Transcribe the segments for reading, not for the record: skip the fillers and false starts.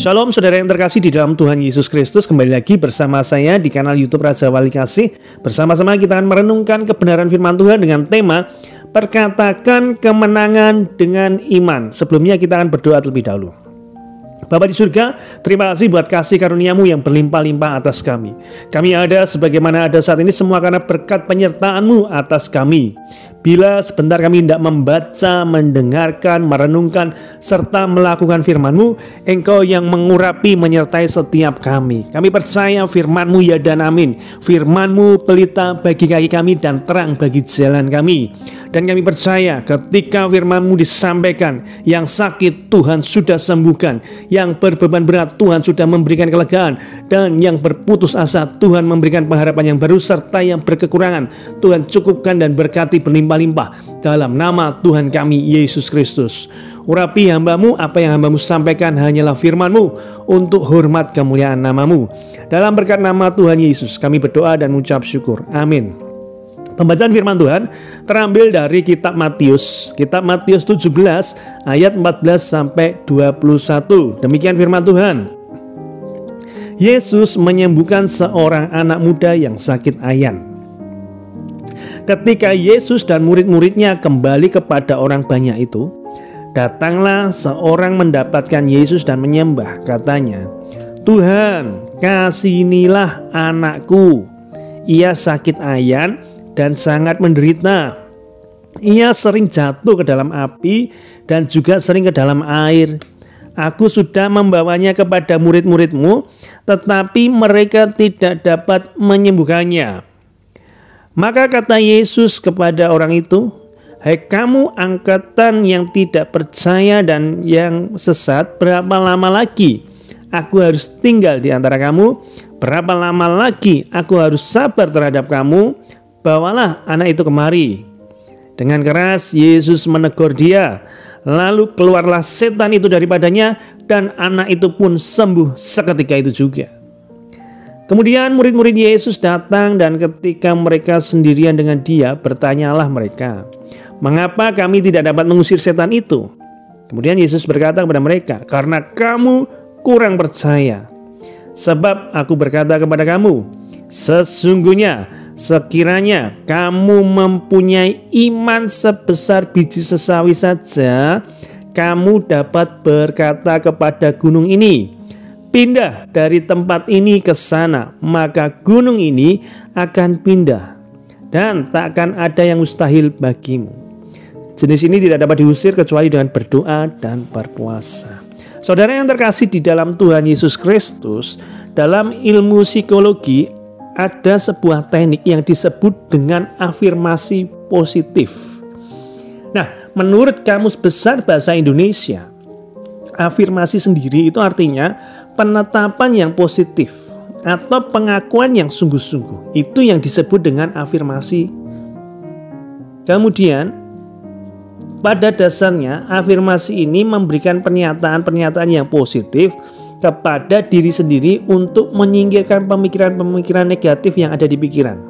Shalom saudara yang terkasih di dalam Tuhan Yesus Kristus. Kembali lagi bersama saya di kanal YouTube Raja Wali Kasih. Bersama-sama kita akan merenungkan kebenaran firman Tuhan dengan tema Perkatakan kemenangan dengan iman. Sebelumnya kita akan berdoa terlebih dahulu. Bapa di surga, terima kasih buat kasih karuniamu yang berlimpah-limpah atas kami. Kami ada sebagaimana ada saat ini semua karena berkat penyertaan-Mu atas kami. Bila sebentar kami tidak membaca, mendengarkan, merenungkan, serta melakukan firman-Mu, Engkau yang mengurapi menyertai setiap kami. Kami percaya firman-Mu ya dan amin. Firman-Mu pelita bagi kaki kami dan terang bagi jalan kami. Dan kami percaya ketika firman-Mu disampaikan, yang sakit Tuhan sudah sembuhkan, yang berbeban berat Tuhan sudah memberikan kelegaan, dan yang berputus asa Tuhan memberikan pengharapan yang baru, serta yang berkekurangan Tuhan cukupkan dan berkati berlimpah-limpah dalam nama Tuhan kami Yesus Kristus. Urapi hamba-Mu, apa yang hamba-Mu sampaikan hanyalah firman-Mu untuk hormat kemuliaan nama-Mu. Dalam berkat nama Tuhan Yesus kami berdoa dan mengucap syukur. Amin. Pembacaan firman Tuhan terambil dari kitab Matius 17 ayat 14 sampai 21. Demikian firman Tuhan. Yesus menyembuhkan seorang anak muda yang sakit ayan. Ketika Yesus dan murid-muridnya kembali kepada orang banyak itu, datanglah seorang mendapatkan Yesus dan menyembah. Katanya, "Tuhan, kasihinilah anakku. Ia sakit ayan dan sangat menderita. Ia sering jatuh ke dalam api dan juga sering ke dalam air. Aku sudah membawanya kepada murid-murid-Mu, tetapi mereka tidak dapat menyembuhkannya." Maka kata Yesus kepada orang itu, "Hai kamu angkatan yang tidak percaya dan yang sesat, berapa lama lagi aku harus tinggal di antara kamu? Berapa lama lagi aku harus sabar terhadap kamu? Bawalah anak itu kemari." Dengan keras Yesus menegur dia. Lalu keluarlah setan itu daripadanya, dan anak itu pun sembuh seketika itu juga. Kemudian murid-murid Yesus datang, dan ketika mereka sendirian dengan dia, bertanyalah mereka, "Mengapa kami tidak dapat mengusir setan itu?" Kemudian Yesus berkata kepada mereka, "Karena kamu kurang percaya. Sebab aku berkata kepada kamu, sesungguhnya sekiranya kamu mempunyai iman sebesar biji sesawi saja, kamu dapat berkata kepada gunung ini, 'Pindah dari tempat ini ke sana,' maka gunung ini akan pindah, dan tak akan ada yang mustahil bagimu." Jenis ini tidak dapat diusir kecuali dengan berdoa dan berpuasa. Saudara yang terkasih di dalam Tuhan Yesus Kristus, dalam ilmu psikologi ada sebuah teknik yang disebut dengan afirmasi positif. Nah, menurut Kamus Besar Bahasa Indonesia, afirmasi sendiri itu artinya penetapan yang positif atau pengakuan yang sungguh-sungguh. Itu yang disebut dengan afirmasi. Kemudian, pada dasarnya afirmasi ini memberikan pernyataan-pernyataan yang positif kepada diri sendiri untuk menyingkirkan pemikiran-pemikiran negatif yang ada di pikiran.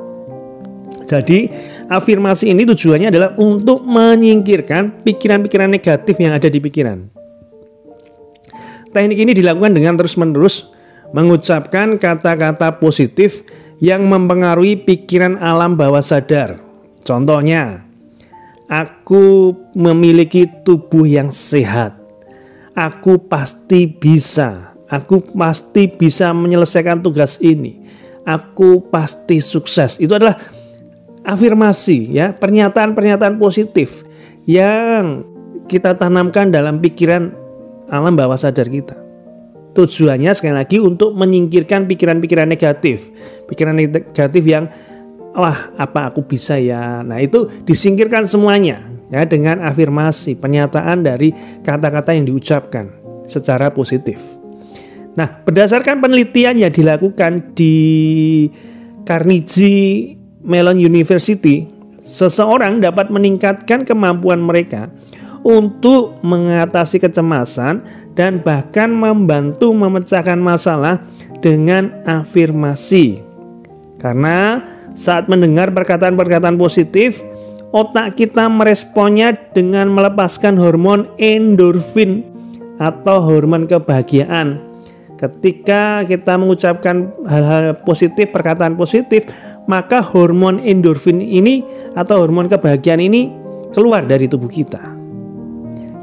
Jadi, afirmasi ini tujuannya adalah untuk menyingkirkan pikiran-pikiran negatif yang ada di pikiran. Teknik ini dilakukan dengan terus-menerus mengucapkan kata-kata positif yang mempengaruhi pikiran alam bawah sadar. Contohnya, aku memiliki tubuh yang sehat. Aku pasti bisa. Aku pasti bisa menyelesaikan tugas ini. Aku pasti sukses. Itu adalah afirmasi, ya, pernyataan-pernyataan positif yang kita tanamkan dalam pikiran alam bawah sadar kita. Tujuannya sekali lagi untuk menyingkirkan pikiran-pikiran negatif. Pikiran negatif yang, "Wah, apa aku bisa ya?" Nah, itu disingkirkan semuanya, ya, dengan afirmasi, pernyataan dari kata-kata yang diucapkan secara positif. Nah, berdasarkan penelitian yang dilakukan di Carnegie Mellon University, seseorang dapat meningkatkan kemampuan mereka untuk mengatasi kecemasan dan bahkan membantu memecahkan masalah dengan afirmasi. Karena saat mendengar perkataan-perkataan positif, otak kita meresponnya dengan melepaskan hormon endorfin atau hormon kebahagiaan Ketika kita mengucapkan hal-hal positif, perkataan positif, maka hormon endorfin ini atau hormon kebahagiaan ini keluar dari tubuh kita,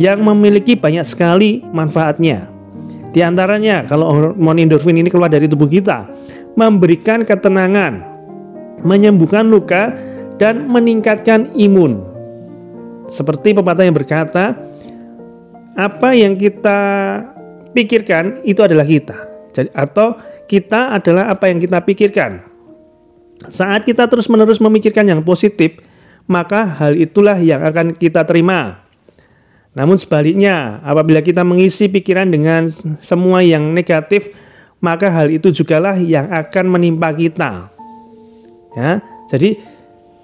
yang memiliki banyak sekali manfaatnya. Di antaranya, kalau hormon endorfin ini keluar dari tubuh kita, memberikan ketenangan, menyembuhkan luka, dan meningkatkan imun. Seperti pepatah yang berkata, apa yang kita pikirkan itu adalah kita. Atau kita adalah apa yang kita pikirkan. Saat kita terus-menerus memikirkan yang positif, maka hal itulah yang akan kita terima. Namun sebaliknya, apabila kita mengisi pikiran dengan semua yang negatif, maka hal itu jugalah yang akan menimpa kita. Ya, jadi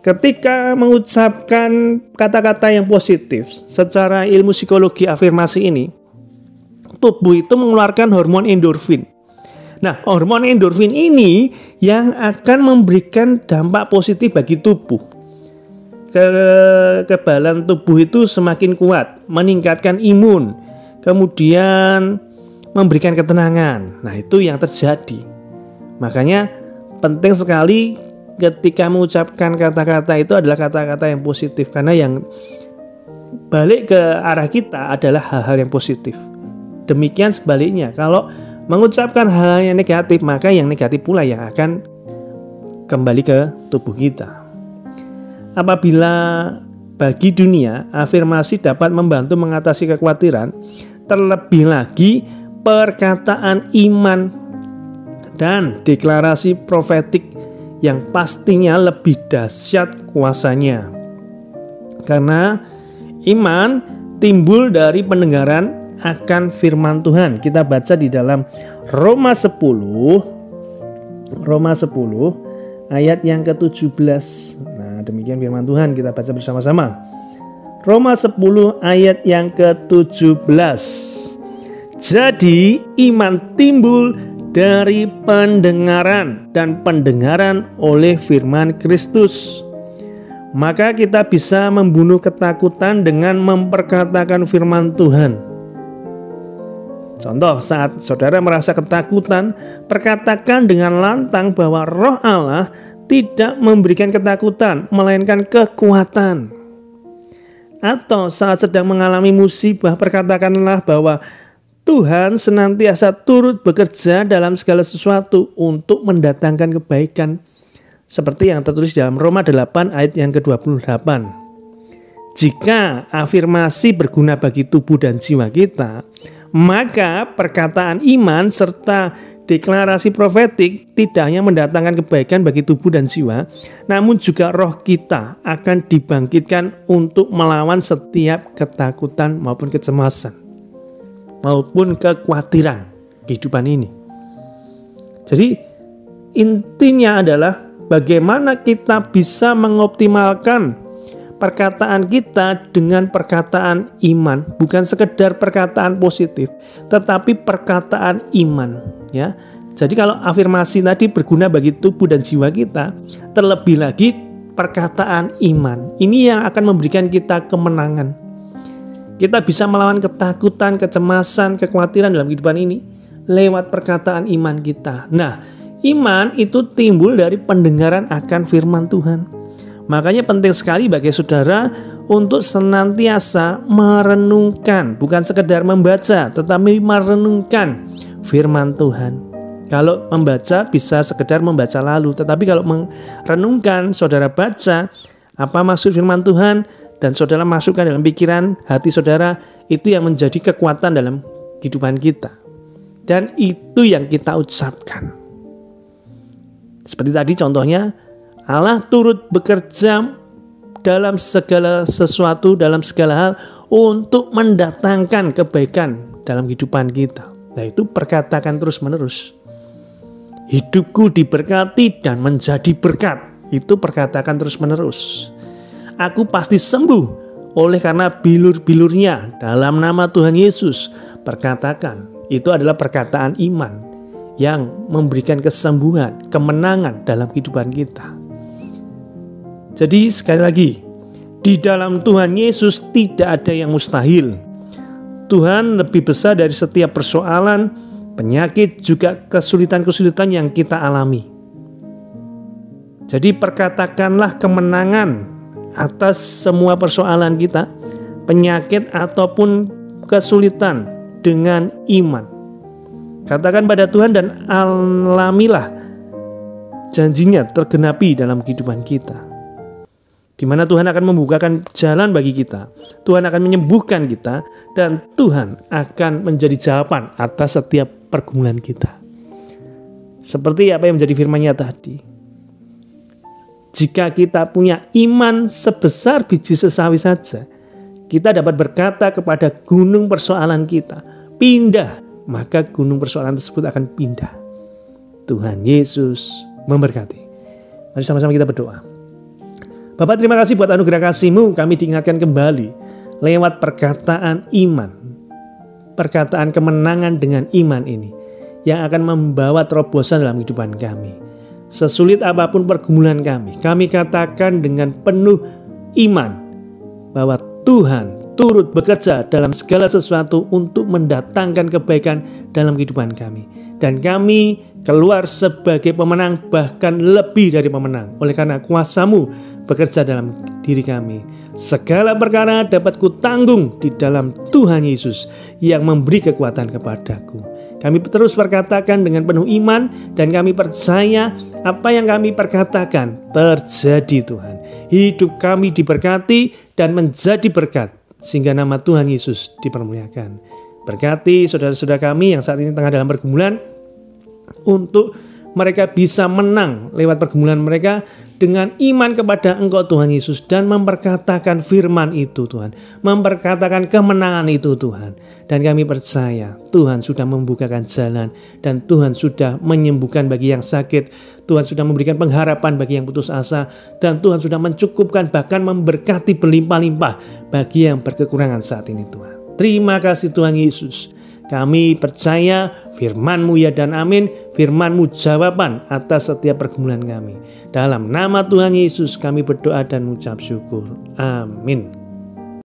ketika mengucapkan kata-kata yang positif, secara ilmu psikologi afirmasi ini, tubuh itu mengeluarkan hormon endorfin. Nah, hormon endorfin ini yang akan memberikan dampak positif bagi tubuh. Kekebalan tubuh itu semakin kuat, meningkatkan imun, kemudian memberikan ketenangan. Nah, itu yang terjadi. Makanya penting sekali ketika mengucapkan kata-kata itu adalah kata-kata yang positif, karena yang balik ke arah kita adalah hal-hal yang positif. Demikian sebaliknya, kalau mengucapkan hal yang negatif, maka yang negatif pula yang akan kembali ke tubuh kita. Apabila bagi dunia, afirmasi dapat membantu mengatasi kekhawatiran, terlebih lagi perkataan iman dan deklarasi profetik yang pastinya lebih dahsyat kuasanya. Karena iman timbul dari pendengaran akan firman Tuhan. Kita baca di dalam Roma 10 ayat yang ke-17. Nah, demikian firman Tuhan, kita baca bersama-sama. Roma 10 ayat yang ke-17. Jadi iman timbul dari pendengaran, dan pendengaran oleh firman Kristus. Maka kita bisa membunuh ketakutan dengan memperkatakan firman Tuhan. Contoh, saat saudara merasa ketakutan, perkatakan dengan lantang bahwa Roh Allah tidak memberikan ketakutan, melainkan kekuatan. Atau saat sedang mengalami musibah, perkatakanlah bahwa Tuhan senantiasa turut bekerja dalam segala sesuatu untuk mendatangkan kebaikan. Seperti yang tertulis dalam Roma 8 ayat yang ke-28. Jika afirmasi berguna bagi tubuh dan jiwa kita, maka perkataan iman serta deklarasi profetik tidak hanya mendatangkan kebaikan bagi tubuh dan jiwa, namun juga roh kita akan dibangkitkan untuk melawan setiap ketakutan maupun kecemasan, maupun kekhawatiran kehidupan ini. Jadi intinya adalah bagaimana kita bisa mengoptimalkan perkataan kita dengan perkataan iman, bukan sekedar perkataan positif, tetapi perkataan iman, ya. Jadi kalau afirmasi tadi berguna bagi tubuh dan jiwa kita, terlebih lagi perkataan iman. Ini yang akan memberikan kita kemenangan. Kita bisa melawan ketakutan, kecemasan, kekhawatiran dalam kehidupan ini lewat perkataan iman kita. Nah, iman itu timbul dari pendengaran akan firman Tuhan. Makanya penting sekali bagi saudara untuk senantiasa merenungkan, bukan sekedar membaca, tetapi merenungkan firman Tuhan. Kalau membaca bisa sekedar membaca lalu, tetapi kalau merenungkan, saudara baca apa maksud firman Tuhan dan saudara masukkan dalam pikiran hati saudara, itu yang menjadi kekuatan dalam kehidupan kita. Dan itu yang kita ucapkan. Seperti tadi contohnya, Allah turut bekerja dalam segala sesuatu, dalam segala hal untuk mendatangkan kebaikan dalam kehidupan kita. Nah, itu perkatakan terus-menerus. Hidupku diberkati dan menjadi berkat. Itu perkatakan terus-menerus. Aku pasti sembuh oleh karena bilur-bilurnya dalam nama Tuhan Yesus. Perkatakan. Itu adalah perkataan iman yang memberikan kesembuhan, kemenangan dalam kehidupan kita. Jadi sekali lagi, di dalam Tuhan Yesus tidak ada yang mustahil. Tuhan lebih besar dari setiap persoalan, penyakit, juga kesulitan-kesulitan yang kita alami. Jadi perkatakanlah kemenangan atas semua persoalan kita, penyakit ataupun kesulitan dengan iman. Katakan pada Tuhan dan alamilah janjinya tergenapi dalam kehidupan kita, di mana Tuhan akan membukakan jalan bagi kita, Tuhan akan menyembuhkan kita, dan Tuhan akan menjadi jawaban atas setiap pergumulan kita. Seperti apa yang menjadi firman-Nya tadi. Jika kita punya iman sebesar biji sesawi saja, kita dapat berkata kepada gunung persoalan kita, pindah, maka gunung persoalan tersebut akan pindah. Tuhan Yesus memberkati. Mari sama-sama kita berdoa. Bapak, terima kasih buat anugerah kasih-Mu. Kami diingatkan kembali lewat perkataan iman, perkataan kemenangan dengan iman ini yang akan membawa terobosan dalam kehidupan kami. Sesulit apapun pergumulan kami katakan dengan penuh iman bahwa Tuhan turut bekerja dalam segala sesuatu untuk mendatangkan kebaikan dalam kehidupan kami. Dan kami keluar sebagai pemenang, bahkan lebih dari pemenang. Oleh karena kuasa-Mu bekerja dalam diri kami. Segala perkara dapat kutanggung di dalam Tuhan Yesus yang memberi kekuatan kepadaku. Kami terus perkatakan dengan penuh iman dan kami percaya apa yang kami perkatakan terjadi Tuhan. Hidup kami diberkati dan menjadi berkat sehingga nama Tuhan Yesus dipermuliakan. Berkati saudara-saudara kami yang saat ini tengah dalam pergumulan, untuk mereka bisa menang lewat pergumulan mereka dengan iman kepada Engkau Tuhan Yesus dan memperkatakan firman itu Tuhan, memperkatakan kemenangan itu Tuhan. Dan kami percaya Tuhan sudah membukakan jalan dan Tuhan sudah menyembuhkan bagi yang sakit, Tuhan sudah memberikan pengharapan bagi yang putus asa, dan Tuhan sudah mencukupkan bahkan memberkati berlimpah-limpah bagi yang berkekurangan saat ini Tuhan. Terima kasih Tuhan Yesus. Kami percaya firman-Mu ya dan amin, firman-Mu jawaban atas setiap pergumulan kami. Dalam nama Tuhan Yesus kami berdoa dan mengucap syukur. Amin.